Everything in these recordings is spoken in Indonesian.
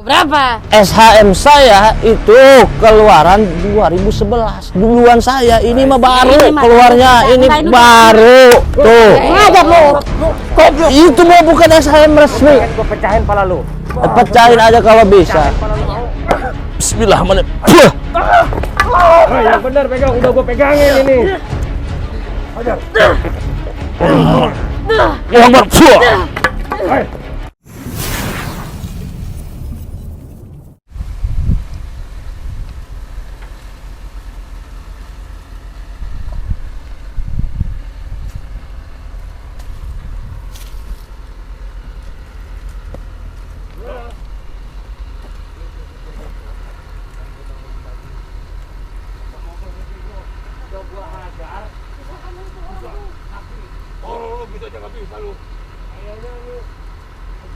Berapa? SHM saya itu keluaran 2011. Duluan saya, ini mah baru keluarnya, ini baru. Tuh. Ngajar lu. Itu mau bukan SHM resmi. Gue pecahin pala lu. Pecahin aja kalau bisa. Bismillahirrahmanirrahim. Oh, yang benar pegang, udah gue pegangin ini. Hajar. Muhammad. Hai. Oh, gitu aja nggak bisa lu. Kayaknya lu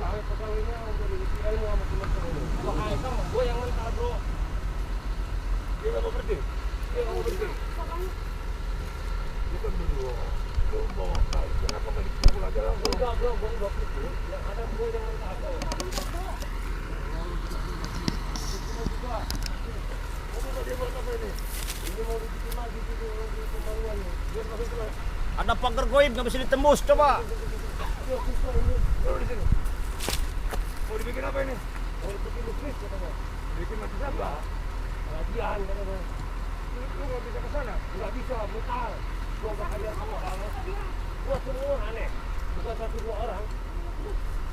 pegawainya udah dikira lu sama temen-temen lu. Kalau Haikal mah gue yang mental, bro. Dia nggak mau berhenti. Dia nggak mau berhenti. Dia kan berdua. Lu bawa kali. Kenapa nggak dipukul aja langsung? Enggak, bro. Gue nggak pukul. Yang ada gue yang mental, bro. Dia buat apa ini? Ini mau dibikin lagi di pembangunan nih. Dia masuk terus. Ada pagar goib nggak bisa ditembus, coba. Taruh di sini. Mau dibikin apa ini? Mau dibikin lukis katanya. Bikin mati siapa? Latihan katanya. Lu nggak bisa ke sana? Nggak bisa, metal. Gua bakal lihat sama orang. Gua semua aneh. Bukan satu dua orang.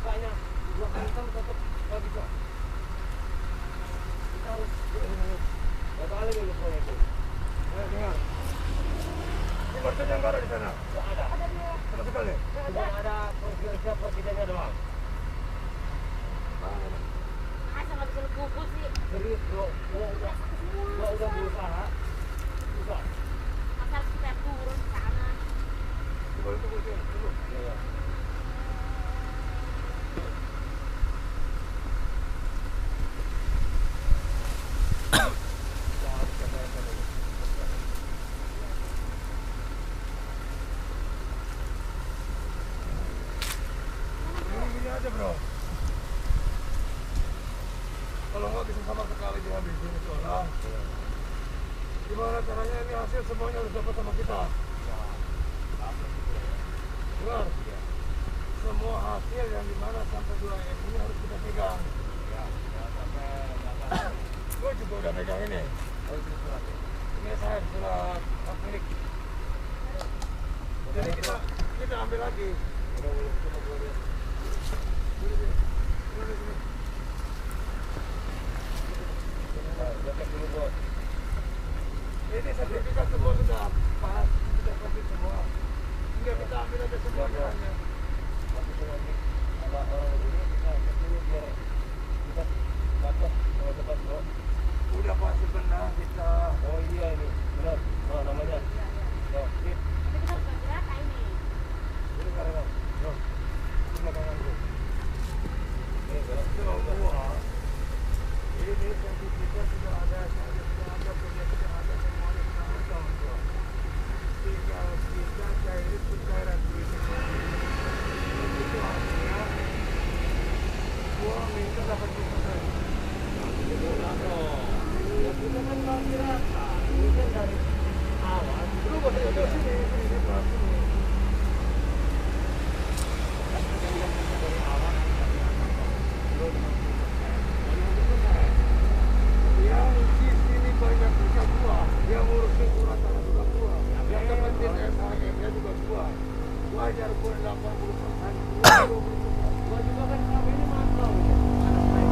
Banyak. Gua hantam tetap nggak bisa. Kita harus nggak tahu lagi lu proyek itu. Ayo dengar. Ini mertunya nggak ada di sana. Nggak ada. Ada dia. Sama sekali. Cuma ada presidennya doang. Masa nggak bisa lu pukul sih? Serius bro, gua udah berusaha. Susah. Masa harus kita turun ke sana? Coba lu tunggu sini, tunggu. Iya. Gini aja bro. Kalau nggak bisa sama sekali dihabisin itu orang. Gimana caranya ini hasil semuanya harus dapat sama kita. Benar. Semua hasil yang dimana sampai 2M ini harus kita pegang. Gue juga udah pegang ini. Ini saya surat hak milik. Jadi kita ambil lagi. Coba gue lihat. Ini sertifikat semua sudah pas, sudah komplit semua. Tinggal kita ambil aja semuanya. Kalau orang begini kita dulu biar kita dapat kalau dapat bro. Udah pasti benar kita. Oh iya ini benar. Oh namanya. Oh, sip. Tapi kita harus bergerak ini. Ini karena bro. Ini belakangan bro. Ini semua. Ini sertifikat sudah ada, sudah ada, sudah ada semuanya sudah ada bro. Tinggal kita cairin pencairan duitnya. Itu artinya gua minta 80%. Itu lah dong. Ya kita kan mau dirasa. Ini kan dari awal. Lu gak usah jauh sini, sini berarti. Dari awal. Yang di sini banyak bisa gua, yang ngurusin surat tanah juga gua, yang dapetin SHM-nya juga gua. Wajar gua 80%, gua 20%. Gua juga kan selama ini mantau ya. Anak saya.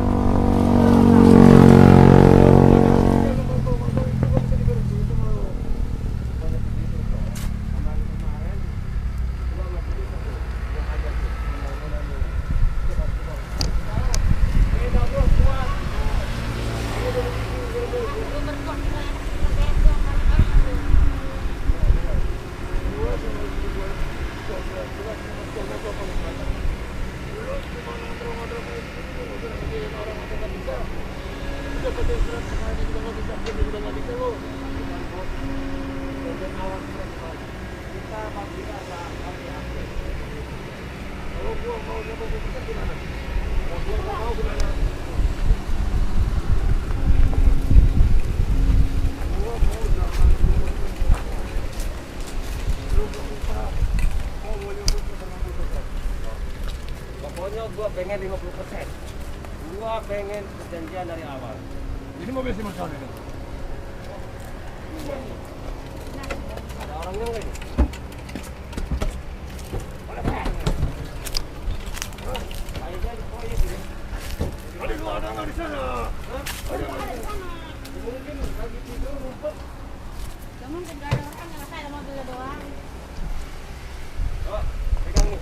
Mantau itu gua bisa diberhenti itu mau. Banyak begitu bro. Kemarin gua masih bisa tuh, gua ajar tuh, pembangunan tuh. Coba. Ini dah bro, kuat. Lu berkuat juga enak kita besok kan aku. Kalau gua mau 80% gimana? Kalau gua nggak mau gimana? pengen 50%. Gua pengen perjanjian dari awal. Ini mobil si Mas ini. Ada orangnya nggak ini? Ada dua orang nggak di sana? Mungkin lagi tidur rumput. Mungkin gak ada orang, nggak ada mobilnya doang. Oh, pegang nih.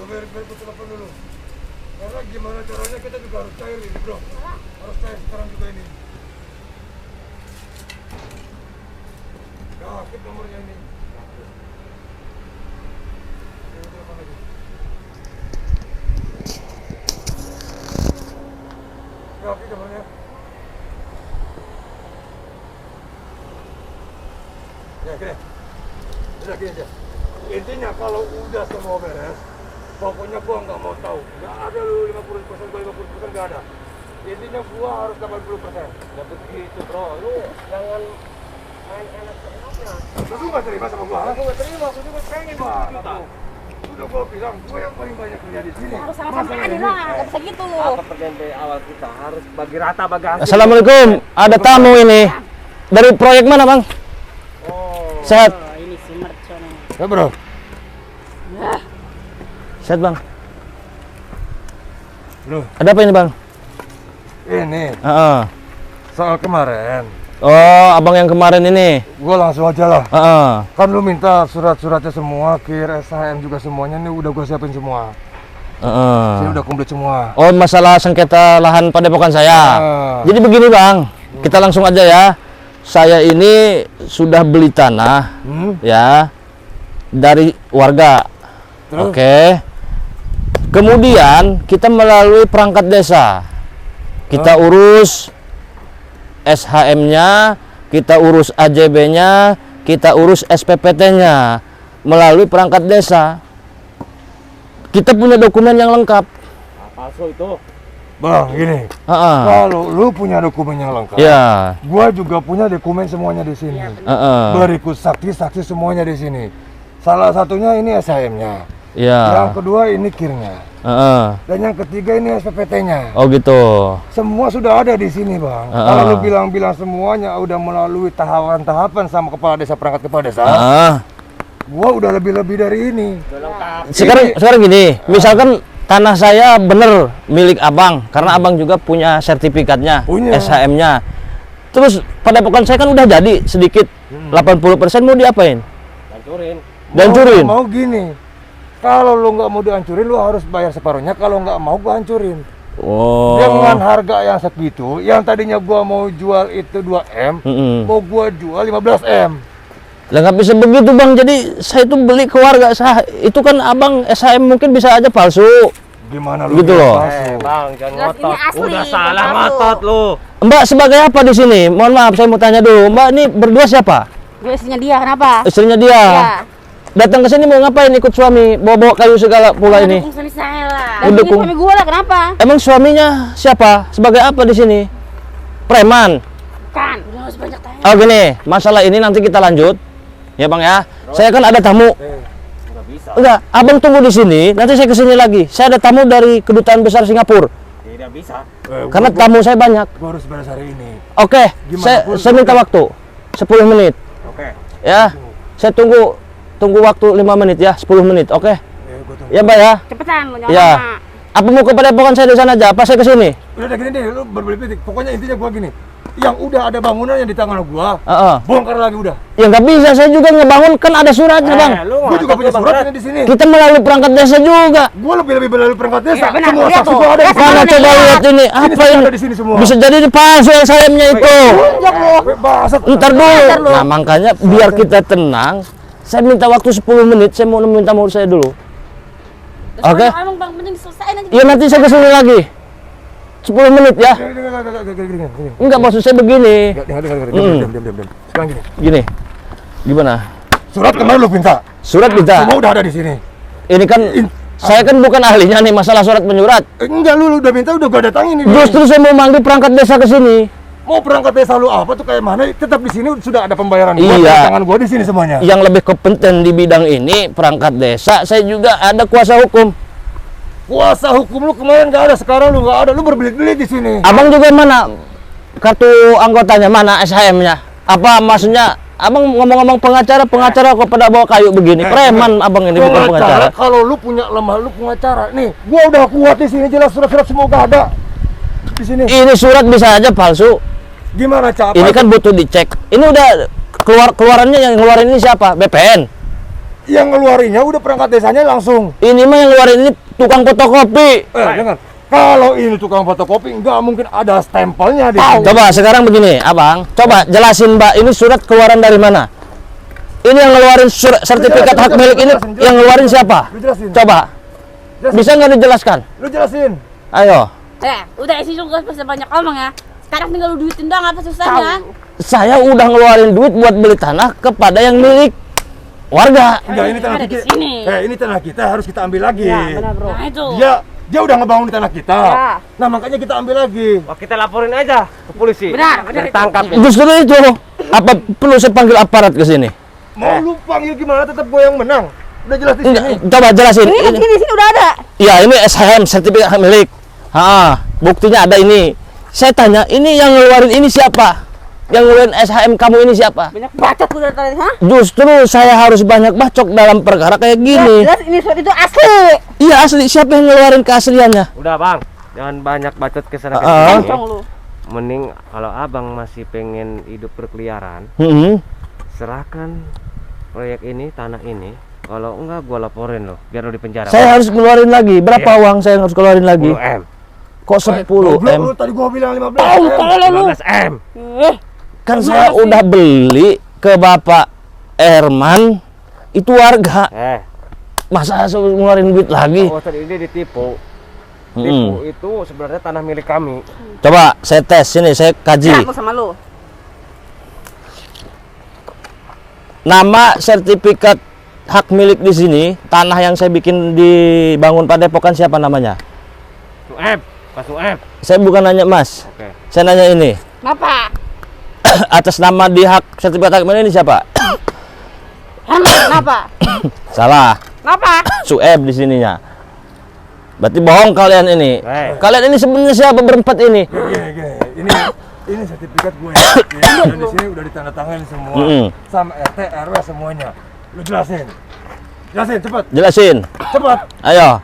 Biar telepon dulu. Karena gimana caranya kita juga harus cair ini, bro. Harus cair sekarang juga ini. Ya, keep nomornya ini. Oke, telepon lagi. Ya, oke nomornya. Ya, gini. Udah gini aja. Intinya kalau udah semua beres, pokoknya gua nggak mau tahu. Nggak ada lu 50%, gua 50% nggak ada. Intinya gua harus 80%. Ya begitu bro, lu jangan main enak-enaknya. Lu nggak terima sama gua? Aku nggak terima, aku juga pengen 20 juta. Udah gua bilang, gua yang paling banyak kerja di sini. Harus sama-sama aja lah, nggak bisa gitu. Apa perjanjian awal kita harus bagi rata bagi hasil. Assalamualaikum, ada tamu ini. Dari proyek mana bang? Oh. Sehat? Ini si mercon. Ya bro. Sehat bang? Loh, Ada apa ini bang? ini Heeh. soal kemarin. Oh, abang yang kemarin ini. Gua langsung aja lah. Heeh. Kan lu minta surat-suratnya semua, KIR, SHM juga semuanya nih udah gua siapin semua. Heeh. Sini udah komplit semua. Oh, masalah sengketa lahan padepokan saya. Jadi begini bang, kita langsung aja ya. Saya ini sudah beli tanah, ya, dari warga. Terus? Oke. Kemudian kita melalui perangkat desa, kita urus SHM-nya, kita urus AJB-nya, kita urus SPPT-nya melalui perangkat desa. Kita punya dokumen yang lengkap. Palsu itu. Bang, gini. Heeh. Kalau lu punya dokumennya lengkap, Ya. gua juga punya dokumen semuanya di sini. Heeh. Berikut saksi-saksi semuanya di sini. Salah satunya ini SHM-nya. Ya. Yang kedua ini KIR-nya. Heeh. Dan yang ketiga ini SPPT-nya. Oh gitu. Semua sudah ada di sini, Bang. Kalau lu bilang-bilang semuanya udah melalui tahapan-tahapan sama kepala desa, perangkat kepala desa. Gua udah lebih-lebih dari ini. Sekarang gini, misalkan tanah saya bener milik abang, karena abang juga punya sertifikatnya, Punya. SHM-nya. Terus padepokan saya kan udah jadi sedikit, 80% mau diapain? Dancurin. Mau gini. Kalau lu nggak mau dihancurin, lu harus bayar separuhnya. Kalau nggak mau, gua hancurin. Oh. Dengan harga yang segitu, yang tadinya gua mau jual itu 2M, mau gua jual 15M. Lah nggak bisa begitu bang, jadi saya itu beli ke warga saya, itu kan abang SHM mungkin bisa aja palsu. Gimana lu? Gitu loh. Bang, jangan Jelas ini asli, Udah bukan salah palsu. ngotot lu. Mbak sebagai apa di sini? Mohon maaf, saya mau tanya dulu. Mbak ini berdua siapa? Gue istrinya dia, kenapa? Istrinya dia. Ya. Datang ke sini mau ngapain? Ikut suami, bawa-bawa kayu segala pula ini. Dukung suami saya lah. Oh, Dan dukung. suami gue lah, kenapa? Emang suaminya siapa? Sebagai apa di sini? Preman. Kan, udah harus banyak tanya. Oh gini, masalah ini nanti kita lanjut. Ya bang ya. Saya kan ada tamu. Nggak bisa. Enggak, abang tunggu di sini. Nanti saya kesini lagi. Saya ada tamu dari kedutaan besar Singapura. Tidak bisa. Karena tamu saya banyak. Gua harus beres hari ini. Oke, Gimana pun, saya minta waktu 10 menit. Oke. Ya, saya tunggu waktu 5 menit ya, 10 menit. Oke. Gua tunggu. Ya mbak ya. Cepetan, lu jangan Ya. lama. Apa mau ke padepokan saya di sana aja? Apa saya kesini? Udah gini deh, lu berbeli-beli. Pokoknya intinya gua gini. Yang udah ada bangunan yang di tangan gua, bongkar lagi udah. Ya nggak bisa, saya juga ngebangun, kan ada suratnya bang. Gua juga punya suratnya di sini. Kita melalui perangkat desa juga. Gua lebih melalui perangkat desa. Iya, benar. Semua Lihat saksi tuh. gua ada di Lihat sini. Mana coba lihat ini, apa yang ada di sini semua. bisa jadi di palsu yang sayapnya itu. Bahasa Ntar dulu. Nah makanya biar kita tenang, saya minta waktu 10 menit, saya mau nemuin tamu saya dulu. Terus Oke. kalau emang bang, mending diselesain aja. Iya nanti saya kesini lagi. 10 menit ya. Gini. Enggak, maksud saya begini. Dengar. Diam. Sekarang gini. Gini. Gimana? Surat kemarin lu minta. Surat minta. Semua udah ada di sini. Ini kan saya kan bukan ahlinya nih masalah surat menyurat. Enggak, lu udah minta, udah gua datangin ini. Justru saya mau manggil perangkat desa ke sini. Mau perangkat desa lu apa tuh kayak mana? Tetap di sini sudah ada pembayaran gua, Iya. tangan gua di sini semuanya. Yang lebih kompeten di bidang ini perangkat desa. Saya juga ada kuasa hukum. Kuasa hukum lu kemarin nggak ada, sekarang lu nggak ada, lu berbelit-belit di sini. Abang juga mana kartu anggotanya, mana SHM-nya? Apa maksudnya? Abang ngomong-ngomong pengacara kok pada bawa kayu begini. Preman abang ini bukan pengacara. Kalau lu punya lemah, lu pengacara. Nih, gua udah kuat di sini, jelas surat-surat semua udah ada di sini. Ini surat bisa aja palsu. Gimana cara? Ini kan butuh dicek. Ini udah keluarannya, yang ngeluarin ini siapa? BPN. Yang ngeluarinnya udah perangkat desanya langsung. Ini mah yang ngeluarin ini tukang fotokopi. Dengar. Kalau ini tukang fotokopi, nggak mungkin ada stempelnya di sini. Coba sekarang begini, abang. Coba jelasin mbak, ini surat keluaran dari mana? Ini yang ngeluarin surat sertifikat hak milik ini, yang ngeluarin siapa? Lu jelasin. Coba. Jelasin. Bisa nggak dijelaskan? Lu jelasin. Ayo. Udah isi juga pasti banyak omong ya. Sekarang tinggal lu duitin doang, apa susahnya? Saya udah ngeluarin duit buat beli tanah kepada yang milik warga. Enggak, ini tanah Ada di kita. sini. Ini tanah kita, harus kita ambil lagi. Nah itu. Dia udah ngebangun di tanah kita. Nah, makanya kita ambil lagi. Wah, kita laporin aja ke polisi. Benar. Ditangkap. Justru itu. Apa perlu saya panggil aparat ke sini? Mau lu panggil gimana, tetap gue yang menang. Udah jelas di sini. Coba jelasin. Ini di sini udah ada. Ya, ini SHM, sertifikat hak milik. Buktinya ada ini. Saya tanya, ini yang ngeluarin ini siapa? Yang ngeluarin SHM kamu ini siapa? Banyak bacot lu dari tadi, ha? Justru saya harus banyak bacok dalam perkara kayak gini. Jelas ini surat itu asli. Iya asli, siapa yang ngeluarin keasliannya? Udah, Bang. Jangan banyak bacot ke sana Kencang lu. Mending kalau Abang masih pengen hidup berkeliaran, serahkan proyek ini, tanah ini. Kalau enggak, gua laporin lo, biar lo di penjara. Saya harus ngeluarin lagi. Berapa uang saya harus keluarin lagi? 10M. Kok 10 M? Lu tadi gua bilang 15. 15M. Kan saya udah beli ke Bapak Herman, itu warga. Masa saya ngeluarin duit lagi? Oh, tadi ini ditipu. Tipu itu sebenarnya tanah milik kami. Coba saya tes sini, saya kaji. Aku sama lu. Nama sertifikat hak milik di sini, tanah yang saya bikin dibangun Padepokan siapa namanya? Sueb, Pak Sueb. Saya bukan nanya Mas. Oke. Saya nanya ini. Kenapa? Atas nama di hak sertifikat hak milik ini siapa? Herman, kenapa? Salah. Kenapa? Sueb di sininya. Berarti bohong kalian ini. Kalian ini sebenarnya siapa berempat ini? Gini. Ini sertifikat gue ya. Dan di sini udah ditandatangani semua. Sama RT, RW semuanya. Lu jelasin. Jelasin cepat. Jelasin. Cepat. Ayo.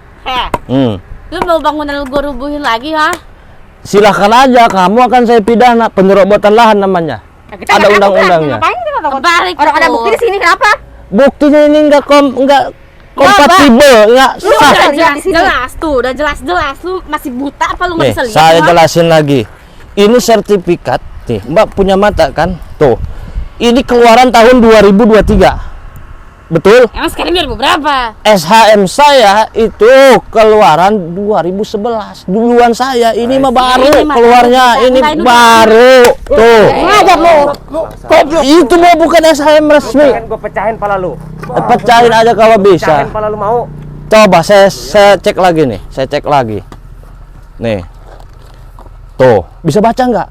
Lu mau bangunan lu gua rubuhin lagi, ha? Silahkan aja, kamu akan saya pidana penyerobotan lahan namanya. Ada undang-undangnya. Ngapain kita kebalik? Orang ada bukti di sini kenapa? Buktinya ini enggak kompatibel, enggak Lu sah. udah jelas tuh, udah jelas lu masih buta apa lu nggak Nih, bisa lihat? saya ha? jelasin lagi. Ini sertifikat, nih, Mbak punya mata kan? Tuh. Ini keluaran tahun 2023. Betul? Emang sekarang 2000 berapa? SHM saya itu keluaran 2011. Duluan saya, ini mah baru ini mah keluarnya, ini baru. Tuh. Ngajar lu. Itu mau bukan SHM resmi. Kan gua pecahin pala lu. Pecahin aja kalau bisa. Pecahin pala lu mau. Coba saya cek lagi nih. Saya cek lagi. Nih. Tuh, bisa baca nggak?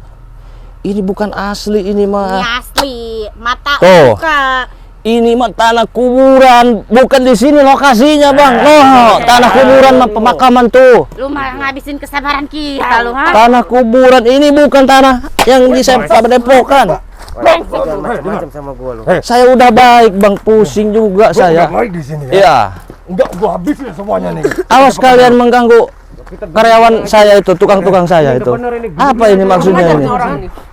Ini bukan asli ini Ini mah. asli, mata Tuh. buka. Ini mah tanah kuburan, bukan di sini lokasinya, Bang. Loh, tanah kuburan mah pemakaman tuh. Lu malah ngabisin kesabaran kita lu, ha? Tanah kuburan ini bukan tanah yang di Padepokan. Jangan macam-macam sama gua lu. Saya udah baik, Bang. Pusing juga saya. Enggak baik di sini ya. Iya. Enggak, gua habisin semuanya nih. Awas kalian mengganggu karyawan saya itu, tukang-tukang saya itu. Apa ini maksudnya ini?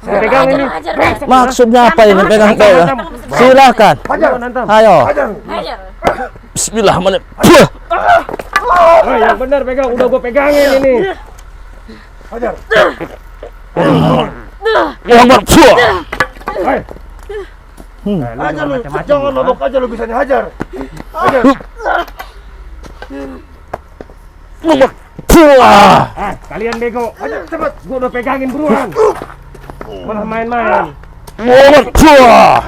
Pegang ini. Maksudnya apa ini? Pegang-pegang. Silakan. Ayo. Ngajar. Bismillahirrahmanirrahim. Yang benar pegang, udah gua pegangin ini. Hajar. Hajar lu. Jangan nobok aja lu bisanya hajar. Hajar. Puah. Kalian bego. Ayo cepet, gua udah pegangin buruan. Malah main-main. Puah.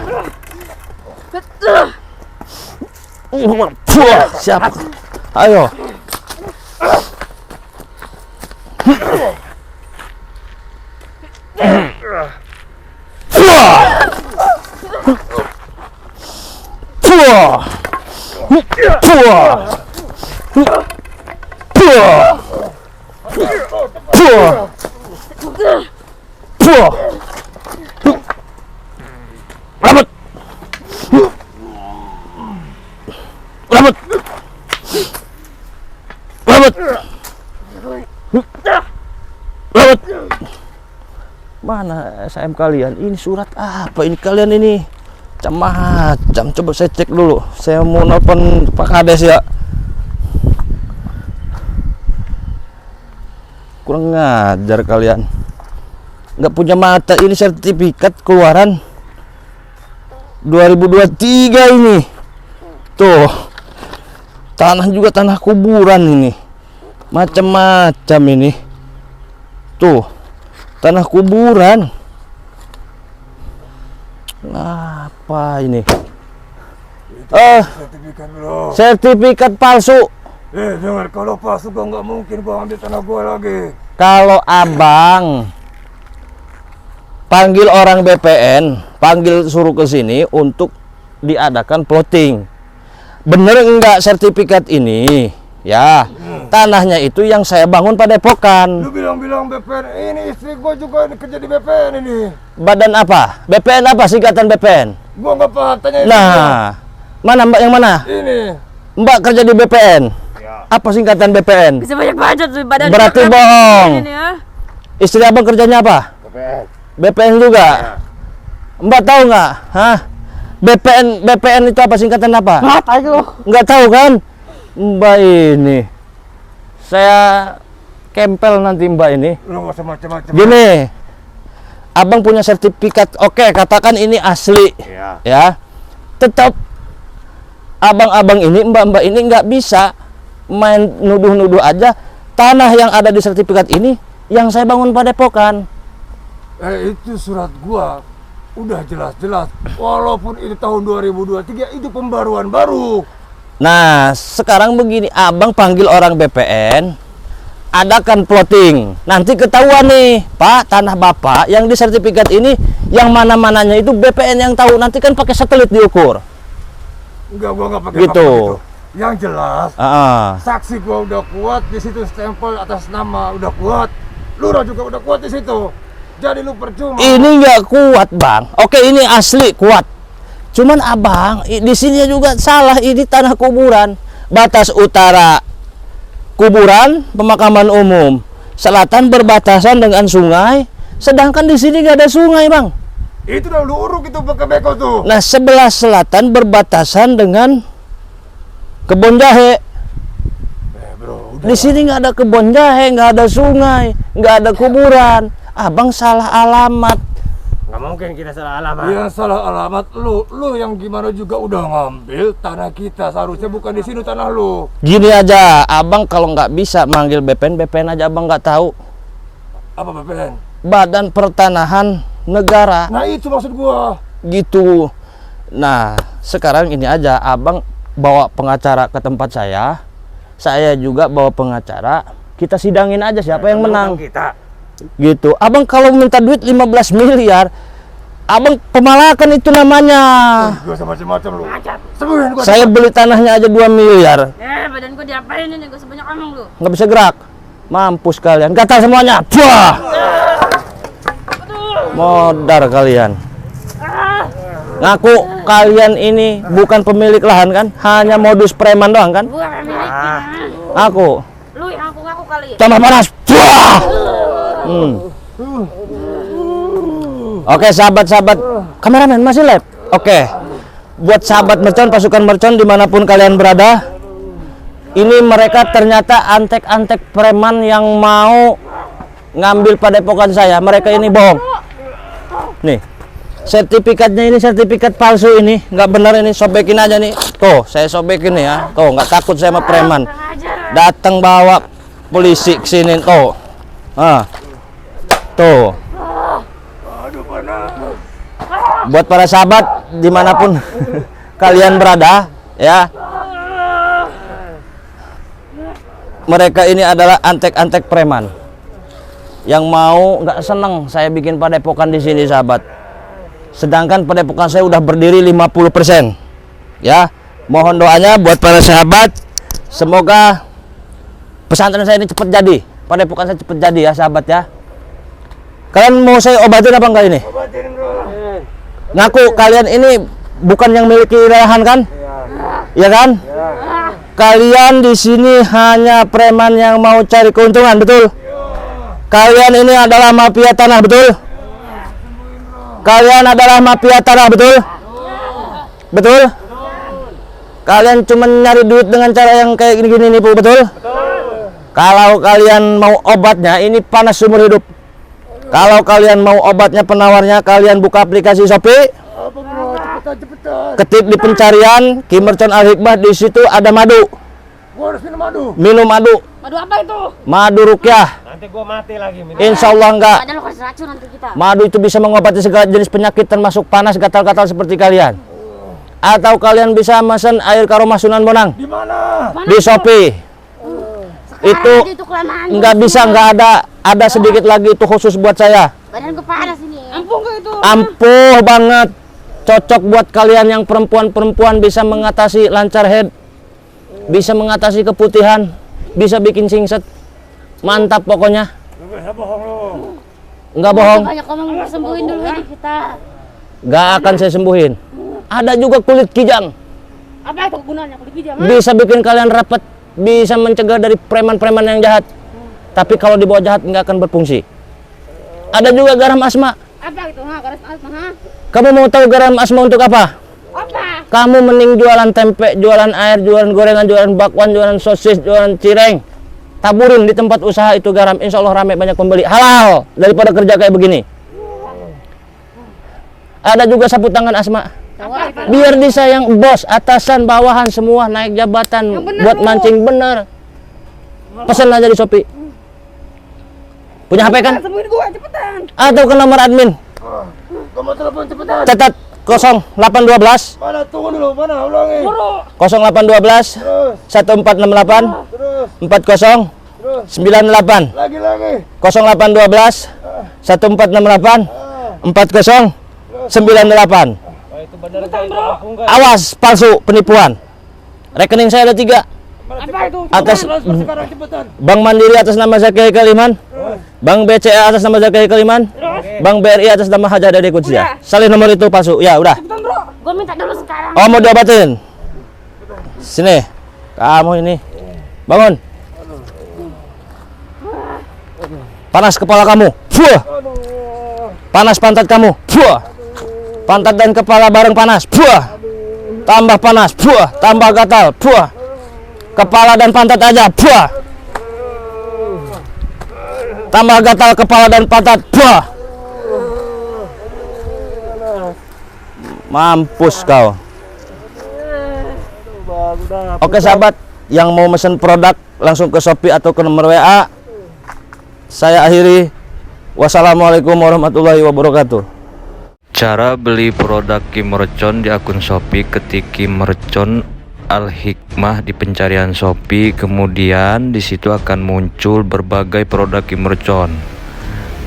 Puah. Siap. Ayo. Puah. Puah. Puah. Puah. Puah. Puah. Rambut. Rambut. Rambut. Rambut. Mana SAM kalian? Ini surat apa ini kalian ini? Macam-macam. Coba saya cek dulu. Saya mau nelpon Pak Kades ya. Kurang ngajar kalian. Nggak punya mata. Ini sertifikat keluaran 2023 ini. Tuh. Tanah juga tanah kuburan ini. Macam-macam ini. Tuh. Tanah kuburan. Apa ini? Sertifikat lo. Sertifikat palsu. Dengar, kalau palsu gua nggak mungkin gua ambil tanah gua lagi. Kalau abang panggil orang BPN, panggil suruh ke sini untuk diadakan plotting. Bener enggak sertifikat ini? Ya, tanahnya itu yang saya bangun pada Padepokan. Lu bilang-bilang BPN, ini istri gua juga kerja di BPN ini. Badan apa? BPN apa? Singkatan BPN. Gua nggak paham, tanya istri Nah, gua. mana Mbak yang mana? Ini. Mbak kerja di BPN. Apa singkatan BPN? Bisa banyak budget tuh badan. Berarti bohong. Ini ya. Istri abang kerjanya apa? BPN. BPN juga. Mbak tahu nggak? Hah? BPN itu apa singkatan apa? Nggak tahu. Nggak tahu kan? Mbak ini, saya kempel nanti Mbak ini. Lu nggak usah macam-macam. Gini, abang punya sertifikat. Oke, katakan ini asli. Iya. Ya, tetap abang-abang ini, mbak-mbak ini nggak bisa main nuduh-nuduh aja. Tanah yang ada di sertifikat ini yang saya bangun Padepokan. Itu surat gua udah jelas-jelas. Walaupun itu tahun 2023, itu pembaruan baru. Nah, sekarang begini, abang panggil orang BPN, adakan plotting. Nanti ketahuan nih, Pak, tanah Bapak yang di sertifikat ini, yang mana-mananya itu BPN yang tahu. Nanti kan pakai satelit diukur. Enggak, gua nggak pakai Gitu. apa-apa itu. Yang jelas, Ah. saksi gua udah kuat di situ, stempel atas nama udah kuat. Lurah juga udah kuat di situ. Jadi lu percuma. Ini nggak kuat, Bang. Oke, ini asli kuat. Cuman abang, di sini juga salah. Ini tanah kuburan. Batas utara kuburan, pemakaman umum. Selatan berbatasan dengan sungai. Sedangkan di sini nggak ada sungai, Bang. Itu udah lu uruk itu pakai beko tuh. Nah, sebelah selatan berbatasan dengan kebun jahe. Bro, udah. Di sini nggak ada kebun jahe, nggak ada sungai, nggak ada kuburan. Abang salah alamat. Nggak mungkin kita salah alamat. Yang salah alamat lu yang gimana juga udah ngambil tanah kita, seharusnya bukan di sini tanah lu. Gini aja, abang kalau nggak bisa manggil BPN aja abang nggak tahu. Apa BPN? Badan Pertanahan Negara. Nah itu maksud gua. Gitu. Nah, sekarang ini aja, abang bawa pengacara ke tempat saya juga bawa pengacara, kita sidangin aja siapa yang menang. Kita. Gitu. Abang kalau minta duit 15 miliar, abang pemalakan itu namanya. Gua sama macam-macam lu. Sebulan gua. Saya beli tanahnya aja 2 miliar. Badan gua diapain ini? Gak sebanyak ngomong lu. Nggak bisa gerak. Mampus kalian. Gatal semuanya. Buah. Modar kalian. Ngaku kalian ini bukan pemilik lahan kan? Hanya modus preman doang kan? Gua pemiliknya. Aku. Lu yang ngaku kali. Tambah panas. Buah. Oke, sahabat-sahabat kameramen masih live. Oke, buat sahabat mercon, pasukan mercon dimanapun kalian berada, ini mereka ternyata antek-antek preman yang mau ngambil Padepokan saya. Mereka ini bohong. Nih, sertifikatnya ini sertifikat palsu ini, nggak benar ini. Sobekin aja nih. Tuh, saya sobekin nih ya. Tuh, nggak takut saya sama preman. Datang bawa polisi kesini tuh. Tuh. Buat para sahabat dimanapun kalian berada, ya. Mereka ini adalah antek-antek preman yang mau nggak seneng saya bikin padepokan di sini, sahabat. Sedangkan padepokan saya udah berdiri 50%. Ya, mohon doanya buat para sahabat. Semoga pesantren saya ini cepat jadi, padepokan saya cepat jadi ya, sahabat ya. Kalian mau saya obatin apa enggak ini? Obatin, bro. Ngaku kalian ini bukan yang miliki lahan kan? Ya kan? Kalian di sini hanya preman yang mau cari keuntungan, betul? Kalian ini adalah mafia tanah, betul? Kalian adalah mafia tanah, betul? Betul? Kalian cuma nyari duit dengan cara yang kayak gini-gini nih, betul? Kalau kalian mau obatnya, ini panas seumur hidup. Kalau kalian mau obatnya, penawarnya, kalian buka aplikasi Shopee. Apa, bro? Cepetan. Ketik di pencarian Ki Mercon Al Hikmah, di situ ada madu. Gua harus minum madu. Minum madu. Madu apa itu? Madu rukyah. Nanti gua mati lagi minum. Insya Allah enggak. Ada lo kasih racun nanti kita. Madu itu bisa mengobati segala jenis penyakit termasuk panas, gatal-gatal seperti kalian. Atau kalian bisa pesan air karomah Sunan Bonang Di mana? di Shopee. Itu Aja itu kelamaan. nggak bisa, nggak ada sedikit lagi itu khusus buat saya. Badan gue panas ini. Ampun ke itu. Ampuh banget. Cocok buat kalian yang perempuan-perempuan, bisa mengatasi lancar head, bisa mengatasi keputihan, bisa bikin singset. Mantap pokoknya. Lu bisa bohong lu. Nggak bohong. Banyak ngomong, sembuhin dulu aja kita. Nggak akan saya sembuhin. Ada juga kulit kijang. Apa itu gunanya kulit kijang? Bisa bikin kalian rapat, bisa mencegah dari preman-preman yang jahat. Tapi kalau dibawa jahat nggak akan berfungsi. Ada juga garam asma. Apa itu? Garam asma. Kamu mau tahu garam asma untuk apa? Apa? Kamu mending jualan tempe, jualan air, jualan gorengan, jualan bakwan, jualan sosis, jualan cireng. Taburin di tempat usaha itu garam, insya Allah ramai banyak pembeli. Halal daripada kerja kayak begini. Ada juga sapu tangan asma. Biar disayang bos, atasan, bawahan semua naik jabatan, buat mancing bener. Pesan aja di Shopee. Punya HP kan? Sembuhin gua cepetan. Atau ke nomor admin. Gua mau telepon cepetan. Catat 0812 Mana? Tunggu dulu. Mana? Ulangi. 0812 Terus. 1468 Terus. 40 Terus. 98 Lagi. 0812 1468 40 98. Itu benar enggak itu ampun enggak? Awas palsu, penipuan. Rekening saya ada 3. Apa itu? Atas Transfer sekarang cepetan. Bank Mandiri atas nama Zaki Kaliman, Bank BCA atas nama Zaki Kaliman, Bank BRI atas nama Haja Dede Kudsia. Salin nomor itu palsu. Ya udah. Gua minta dulu sekarang. Oh, mau diobatin? Sini. Kamu ini. Bangun. Panas kepala kamu. Fuh. Panas pantat kamu. Fuh. Pantat dan kepala bareng panas. Fuh. Tambah panas. Fuh. Tambah gatal. Fuh. Kepala dan pantat aja. Fuh. Tambah gatal kepala dan pantat. Fuh. Mampus kau. Oke sahabat, yang mau mesen produk langsung ke Shopee atau ke nomor WA. Saya akhiri. Wassalamualaikum warahmatullahi wabarakatuh. Cara beli produk Ki Mercon di akun Shopee, ketik Ki Mercon Al Hikmah di pencarian Shopee, kemudian di situ akan muncul berbagai produk Ki Mercon.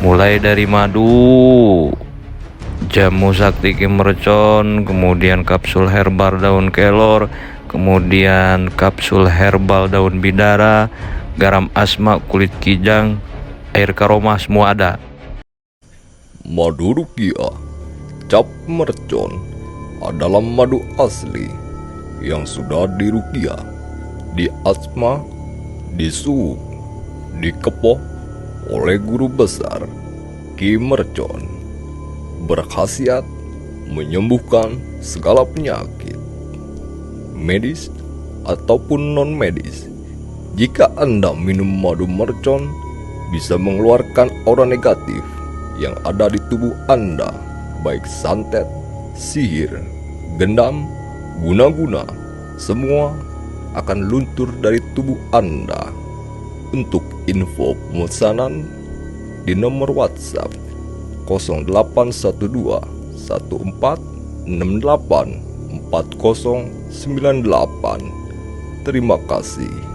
Mulai dari madu, jamu sakti Ki Mercon, kemudian kapsul herbal daun kelor, kemudian kapsul herbal daun bidara, garam asma, kulit kijang, air karomah, semua ada. Madu rukyah cap mercon adalah madu asli yang sudah dirukyah, diasma, disuuk, dikepoh oleh guru besar Ki Mercon. Berkhasiat menyembuhkan segala penyakit medis ataupun non medis. Jika Anda minum madu mercon, bisa mengeluarkan aura negatif yang ada di tubuh Anda, baik santet, sihir, gendam, guna-guna, semua akan luntur dari tubuh Anda. Untuk info pemesanan di nomor WhatsApp 0812 1468 4098. Terima kasih.